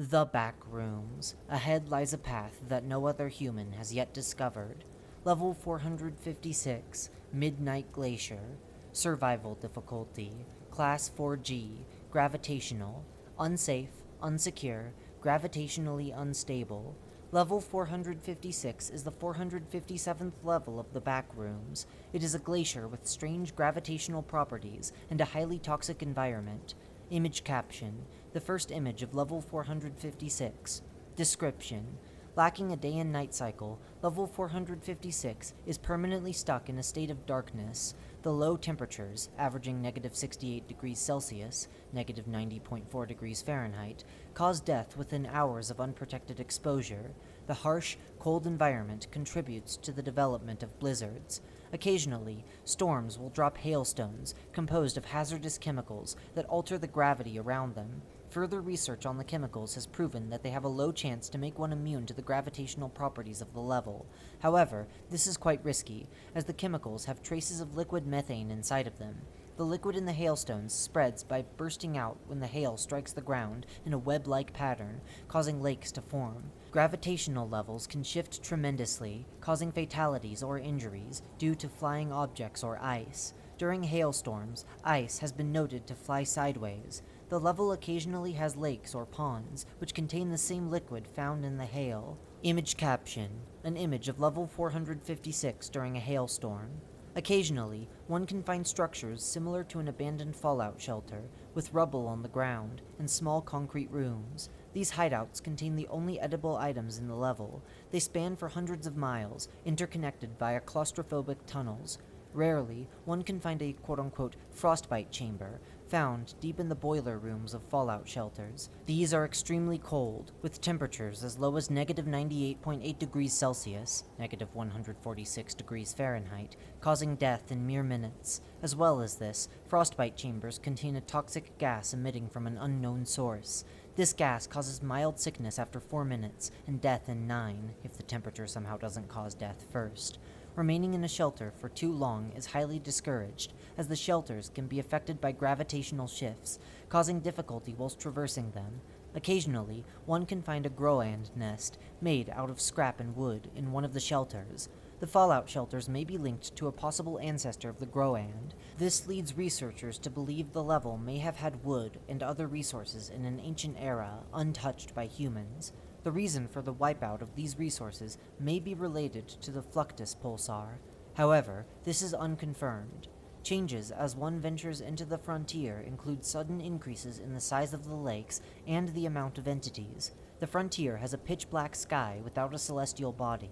The Backrooms. Ahead lies a path that no other human has yet discovered. Level 456, Midnight Glacier. Survival difficulty, Class 4G, Gravitational. Unsafe, unsecure, gravitationally unstable. Level 456 is the 457th level of the Backrooms. It is a glacier with strange gravitational properties and a highly toxic environment. Image caption: the first image of level 456. Description: lacking a day and night cycle, level 456 is permanently stuck in a state of darkness. The low temperatures, averaging negative 68 degrees Celsius, negative 90.4 degrees Fahrenheit, cause death within hours of unprotected exposure. The harsh, cold environment contributes to the development of blizzards. Occasionally, storms will drop hailstones composed of hazardous chemicals that alter the gravity around them. Further research on the chemicals has proven that they have a low chance to make one immune to the gravitational properties of the level. However, this is quite risky, as the chemicals have traces of liquid methane inside of them. The liquid in the hailstones spreads by bursting out when the hail strikes the ground in a web-like pattern, causing lakes to form. Gravitational levels can shift tremendously, causing fatalities or injuries due to flying objects or ice. During hailstorms, ice has been noted to fly sideways. The level occasionally has lakes or ponds, which contain the same liquid found in the hail. Image caption: an image of level 456 during a hailstorm. Occasionally, one can find structures similar to an abandoned fallout shelter, with rubble on the ground and small concrete rooms. These hideouts contain the only edible items in the level. They span for hundreds of miles, interconnected via claustrophobic tunnels. Rarely, one can find a quote-unquote frostbite chamber, found deep in the boiler rooms of fallout shelters. These are extremely cold, with temperatures as low as negative 98.8 degrees Celsius, negative 146 degrees Fahrenheit, causing death in mere minutes. As well as this, frostbite chambers contain a toxic gas emitting from an unknown source. This gas causes mild sickness after 4 minutes, and death in 9, if the temperature somehow doesn't cause death first. Remaining in a shelter for too long is highly discouraged, as the shelters can be affected by gravitational shifts, causing difficulty whilst traversing them. Occasionally, one can find a GROAND nest, made out of scrap and wood, in one of the shelters. The fallout shelters may be linked to a possible ancestor of the GROAND. This leads researchers to believe the level may have had wood and other resources in an ancient era, untouched by humans. The reason for the wipeout of these resources may be related to the TheFluctusPulsar. However, this is unconfirmed. Changes as one ventures into the frontier include sudden increases in the size of the lakes and the amount of entities. The frontier has a pitch-black sky without a celestial body.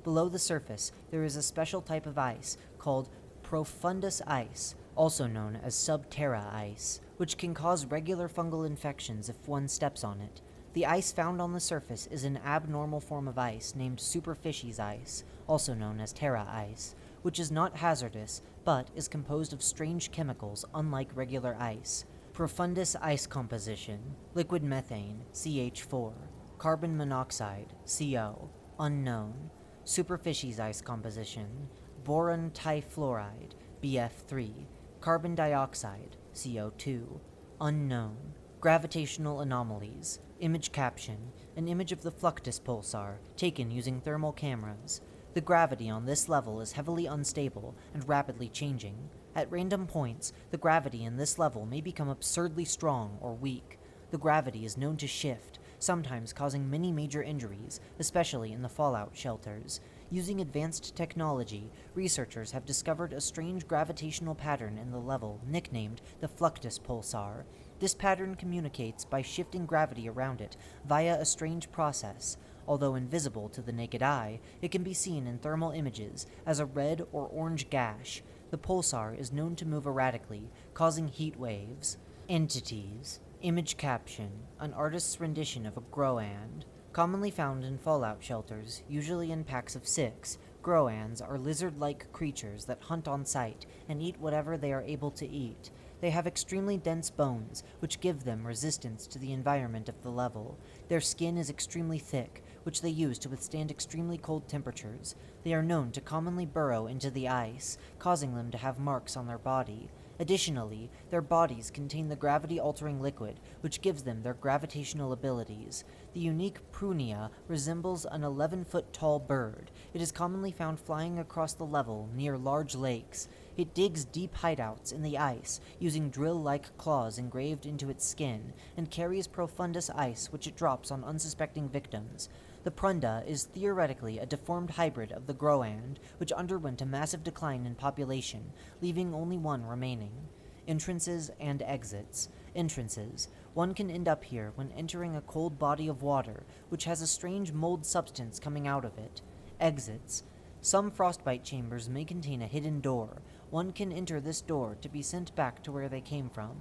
Below the surface, there is a special type of ice called profundus ice, also known as subterra ice, which can cause regular fungal infections if one steps on it. The ice found on the surface is an abnormal form of ice named superficies ice, also known as terra ice, which is not hazardous, but is composed of strange chemicals unlike regular ice. Profundus ice composition: liquid methane, CH4, carbon monoxide, CO, unknown. Superficies ice composition: boron trifluoride, BF3, carbon dioxide, CO2, unknown. Gravitational anomalies. Image caption: an image of the TheFluctusPulsar, taken using thermal cameras. The gravity on this level is heavily unstable and rapidly changing. At random points, the gravity in this level may become absurdly strong or weak. The gravity is known to shift, sometimes causing many major injuries, especially in the fallout shelters. Using advanced technology, researchers have discovered a strange gravitational pattern in the level nicknamed the TheFluctusPulsar. This pattern communicates by shifting gravity around it via a strange process. Although invisible to the naked eye, it can be seen in thermal images as a red or orange gash. The pulsar is known to move erratically, causing heat waves. Entities. Image caption: an artist's rendition of a GROAND. Commonly found in fallout shelters, usually in packs of 6, GROANDs are lizard-like creatures that hunt on sight and eat whatever they are able to eat. They have extremely dense bones, which give them resistance to the environment of the level. Their skin is extremely thick, which they use to withstand extremely cold temperatures. They are known to commonly burrow into the ice, causing them to have marks on their body. Additionally, their bodies contain the gravity-altering liquid, which gives them their gravitational abilities. The unique Prunia resembles an 11-foot-tall bird. It is commonly found flying across the level near large lakes. It digs deep hideouts in the ice, using drill-like claws engraved into its skin, and carries profundus ice which it drops on unsuspecting victims. The Prunda is theoretically a deformed hybrid of the GROAND, which underwent a massive decline in population, leaving only one remaining. Entrances and exits. Entrances. One can end up here when entering a cold body of water, which has a strange mold substance coming out of it. Exits. Some frostbite chambers may contain a hidden door. One can enter this door to be sent back to where they came from.